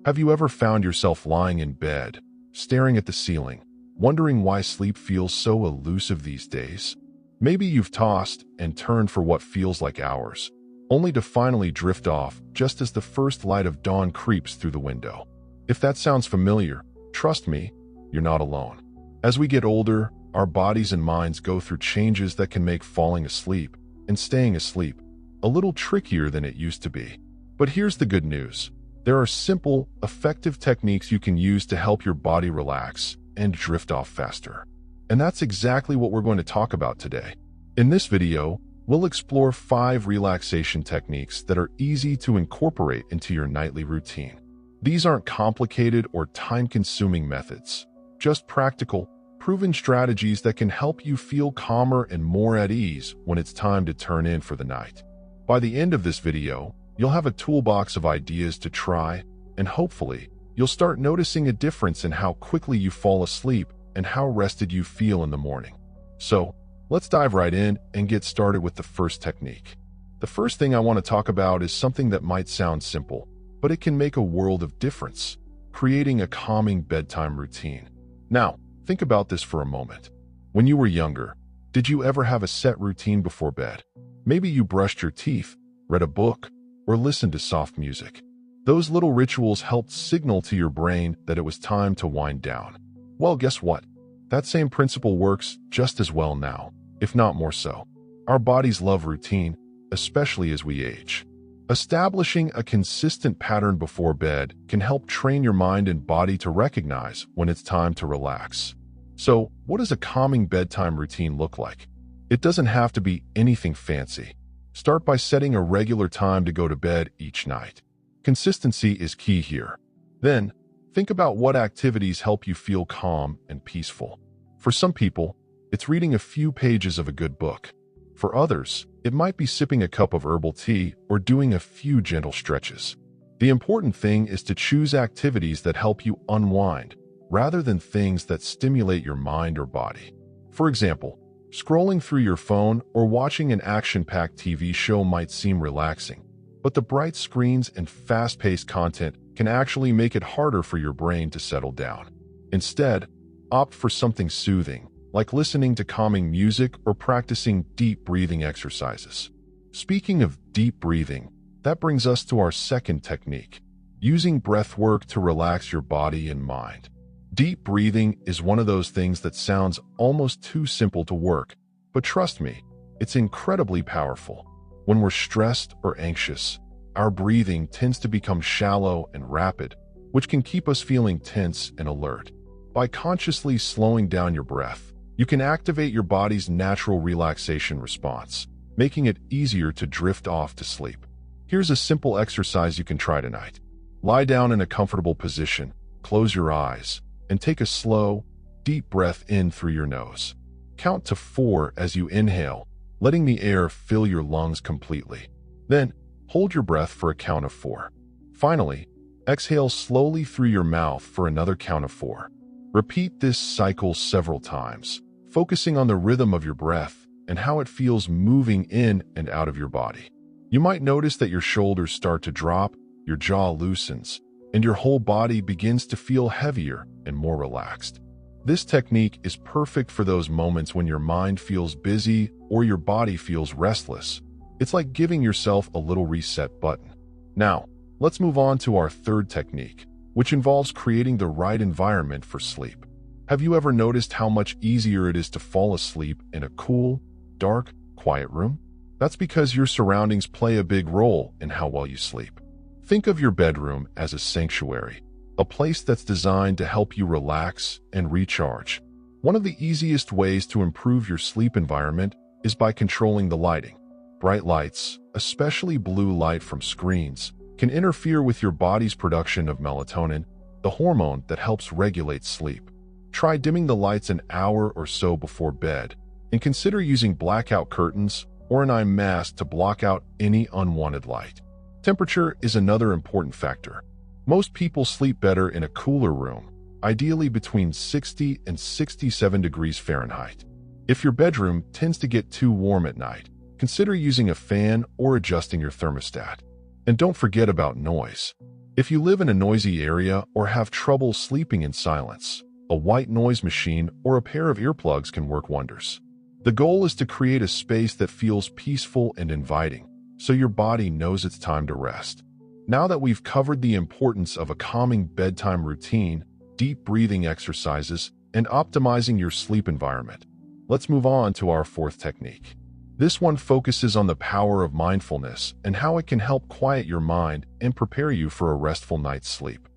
Have you ever found yourself lying in bed, staring at the ceiling, wondering why sleep feels so elusive these days? Maybe you've tossed and turned for what feels like hours, only to finally drift off just as the first light of dawn creeps through the window. If that sounds familiar, trust me, you're not alone. As we get older, our bodies and minds go through changes that can make falling asleep and staying asleep a little trickier than it used to be. But here's the good news. There are simple, effective techniques you can use to help your body relax and drift off faster. And that's exactly what we're going to talk about today. In this video, we'll explore 5 relaxation techniques that are easy to incorporate into your nightly routine. These aren't complicated or time-consuming methods, just practical, proven strategies that can help you feel calmer and more at ease when it's time to turn in for the night. By the end of this video, you'll have a toolbox of ideas to try, and hopefully, you'll start noticing a difference in how quickly you fall asleep and how rested you feel in the morning. So, let's dive right in and get started with the first technique. The first thing I want to talk about is something that might sound simple, but it can make a world of difference: creating a calming bedtime routine. Now, think about this for a moment. When you were younger, did you ever have a set routine before bed? Maybe you brushed your teeth, read a book, or listened to soft music. Those little rituals helped signal to your brain that it was time to wind down. Well, guess what? That same principle works just as well now, if not more so. Our bodies love routine, especially as we age. Establishing a consistent pattern before bed can help train your mind and body to recognize when it's time to relax. So, what does a calming bedtime routine look like? It doesn't have to be anything fancy. Start by setting a regular time to go to bed each night. Consistency is key here. Then, think about what activities help you feel calm and peaceful. For some people, it's reading a few pages of a good book. For others, it might be sipping a cup of herbal tea or doing a few gentle stretches. The important thing is to choose activities that help you unwind, rather than things that stimulate your mind or body. For example, scrolling through your phone or watching an action-packed TV show might seem relaxing, but the bright screens and fast-paced content can actually make it harder for your brain to settle down. Instead, opt for something soothing, like listening to calming music or practicing deep breathing exercises. Speaking of deep breathing, that brings us to our second technique: using breath work to relax your body and mind. Deep breathing is one of those things that sounds almost too simple to work, but trust me, it's incredibly powerful. When we're stressed or anxious, our breathing tends to become shallow and rapid, which can keep us feeling tense and alert. By consciously slowing down your breath, you can activate your body's natural relaxation response, making it easier to drift off to sleep. Here's a simple exercise you can try tonight. Lie down in a comfortable position, close your eyes, and take a slow, deep breath in through your nose. Count to 4 as you inhale, letting the air fill your lungs completely. Then, hold your breath for a count of 4. Finally, exhale slowly through your mouth for another count of 4. Repeat this cycle several times, focusing on the rhythm of your breath and how it feels moving in and out of your body. You might notice that your shoulders start to drop, your jaw loosens, and your whole body begins to feel heavier and more relaxed. This technique is perfect for those moments when your mind feels busy or your body feels restless. It's like giving yourself a little reset button. Now, let's move on to our third technique, which involves creating the right environment for sleep. Have you ever noticed how much easier it is to fall asleep in a cool, dark, quiet room? That's because your surroundings play a big role in how well you sleep. Think of your bedroom as a sanctuary, a place that's designed to help you relax and recharge. One of the easiest ways to improve your sleep environment is by controlling the lighting. Bright lights, especially blue light from screens, can interfere with your body's production of melatonin, the hormone that helps regulate sleep. Try dimming the lights an hour or so before bed, and consider using blackout curtains or an eye mask to block out any unwanted light. Temperature is another important factor. Most people sleep better in a cooler room, ideally between 60 and 67 degrees Fahrenheit. If your bedroom tends to get too warm at night, consider using a fan or adjusting your thermostat. And don't forget about noise. If you live in a noisy area or have trouble sleeping in silence, a white noise machine or a pair of earplugs can work wonders. The goal is to create a space that feels peaceful and inviting, so your body knows it's time to rest. Now that we've covered the importance of a calming bedtime routine, deep breathing exercises, and optimizing your sleep environment, let's move on to our fourth technique. This one focuses on the power of mindfulness and how it can help quiet your mind and prepare you for a restful night's sleep.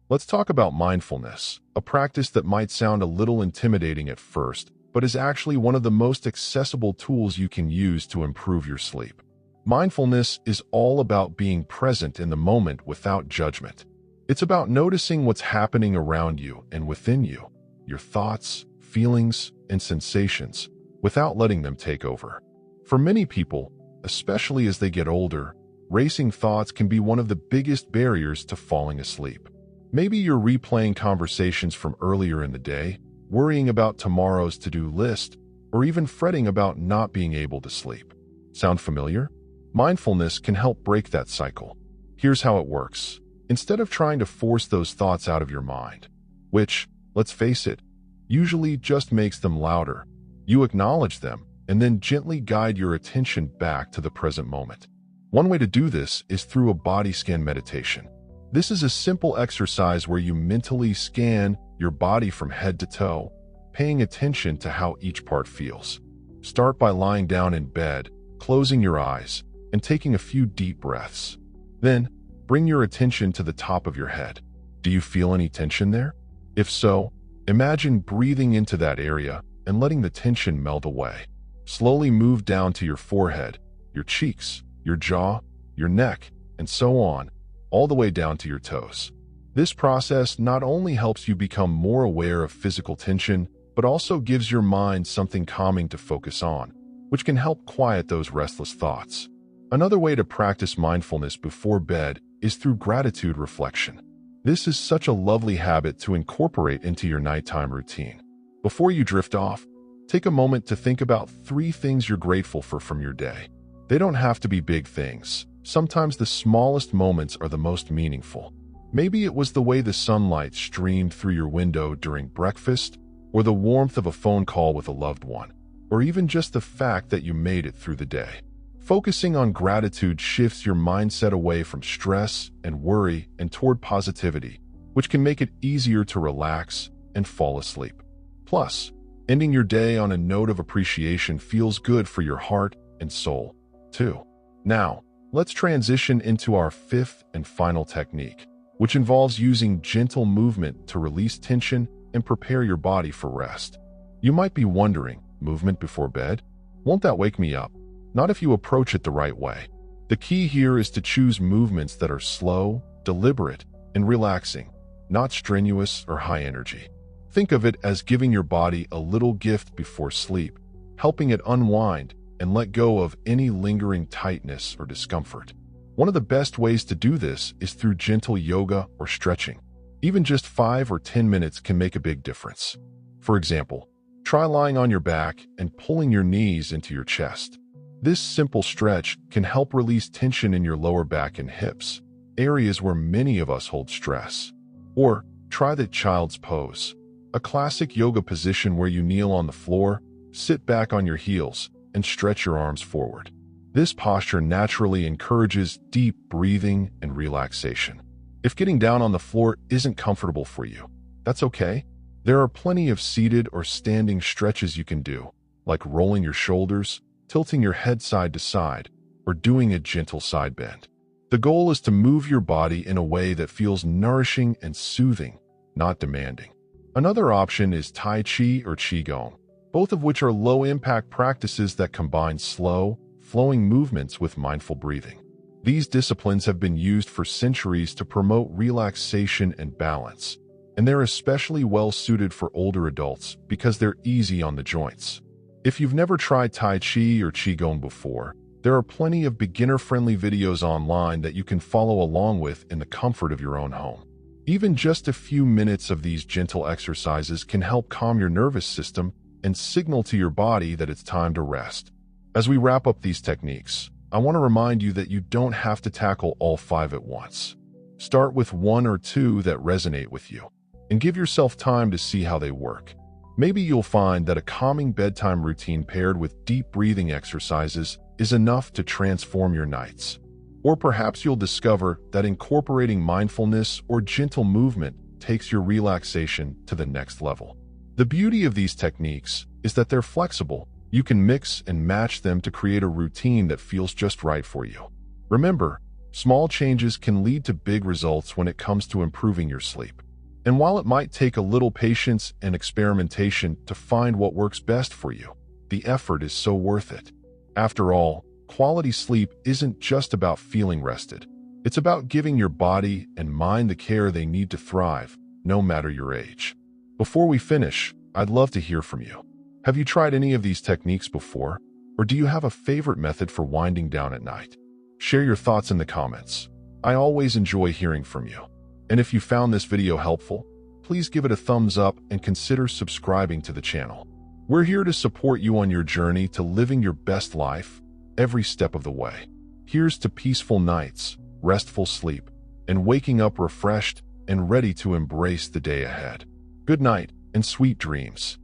Let's talk about mindfulness, a practice that might sound a little intimidating at first, but is actually one of the most accessible tools you can use to improve your sleep. Mindfulness is all about being present in the moment without judgment. It's about noticing what's happening around you and within you, your thoughts, feelings, and sensations, without letting them take over. For many people, especially as they get older, racing thoughts can be one of the biggest barriers to falling asleep. Maybe you're replaying conversations from earlier in the day, worrying about tomorrow's to-do list, or even fretting about not being able to sleep. Sound familiar? Mindfulness can help break that cycle. Here's how it works. Instead of trying to force those thoughts out of your mind, which, let's face it, usually just makes them louder, you acknowledge them and then gently guide your attention back to the present moment. One way to do this is through a body scan meditation. This is a simple exercise where you mentally scan your body from head to toe, paying attention to how each part feels. Start by lying down in bed, closing your eyes, and taking a few deep breaths. Then, bring your attention to the top of your head. Do you feel any tension there? If so, imagine breathing into that area and letting the tension melt away. Slowly move down to your forehead, your cheeks, your jaw, your neck, and so on, all the way down to your toes. This process not only helps you become more aware of physical tension, but also gives your mind something calming to focus on, which can help quiet those restless thoughts. Another way to practice mindfulness before bed is through gratitude reflection. This is such a lovely habit to incorporate into your nighttime routine. Before you drift off, take a moment to think about 3 things you're grateful for from your day. They don't have to be big things. Sometimes the smallest moments are the most meaningful. Maybe it was the way the sunlight streamed through your window during breakfast, or the warmth of a phone call with a loved one, or even just the fact that you made it through the day. Focusing on gratitude shifts your mindset away from stress and worry and toward positivity, which can make it easier to relax and fall asleep. Plus, ending your day on a note of appreciation feels good for your heart and soul, too. Now, let's transition into our 5th and final technique, which involves using gentle movement to release tension and prepare your body for rest. You might be wondering, movement before bed? Won't that wake me up? Not if you approach it the right way. The key here is to choose movements that are slow, deliberate, and relaxing, not strenuous or high energy. Think of it as giving your body a little gift before sleep, helping it unwind and let go of any lingering tightness or discomfort. One of the best ways to do this is through gentle yoga or stretching. Even just 5 or 10 minutes can make a big difference. For example, try lying on your back and pulling your knees into your chest. This simple stretch can help release tension in your lower back and hips, areas where many of us hold stress. Or try the child's pose, a classic yoga position where you kneel on the floor, sit back on your heels, and stretch your arms forward. This posture naturally encourages deep breathing and relaxation. If getting down on the floor isn't comfortable for you, that's okay. There are plenty of seated or standing stretches you can do, like rolling your shoulders, tilting your head side to side, or doing a gentle side bend. The goal is to move your body in a way that feels nourishing and soothing, not demanding. Another option is Tai Chi or Qigong, both of which are low-impact practices that combine slow, flowing movements with mindful breathing. These disciplines have been used for centuries to promote relaxation and balance, and they're especially well-suited for older adults because they're easy on the joints. If you've never tried Tai Chi or Qigong before, there are plenty of beginner-friendly videos online that you can follow along with in the comfort of your own home. Even just a few minutes of these gentle exercises can help calm your nervous system and signal to your body that it's time to rest. As we wrap up these techniques, I want to remind you that you don't have to tackle all 5 at once. Start with one or two that resonate with you, and give yourself time to see how they work. Maybe you'll find that a calming bedtime routine paired with deep breathing exercises is enough to transform your nights. Or perhaps you'll discover that incorporating mindfulness or gentle movement takes your relaxation to the next level. The beauty of these techniques is that they're flexible. You can mix and match them to create a routine that feels just right for you. Remember, small changes can lead to big results when it comes to improving your sleep. And while it might take a little patience and experimentation to find what works best for you, the effort is so worth it. After all, quality sleep isn't just about feeling rested. It's about giving your body and mind the care they need to thrive, no matter your age. Before we finish, I'd love to hear from you. Have you tried any of these techniques before? Or do you have a favorite method for winding down at night? Share your thoughts in the comments. I always enjoy hearing from you. And if you found this video helpful, please give it a thumbs up and consider subscribing to the channel. We're here to support you on your journey to living your best life every step of the way. Here's to peaceful nights, restful sleep, and waking up refreshed and ready to embrace the day ahead. Good night and sweet dreams.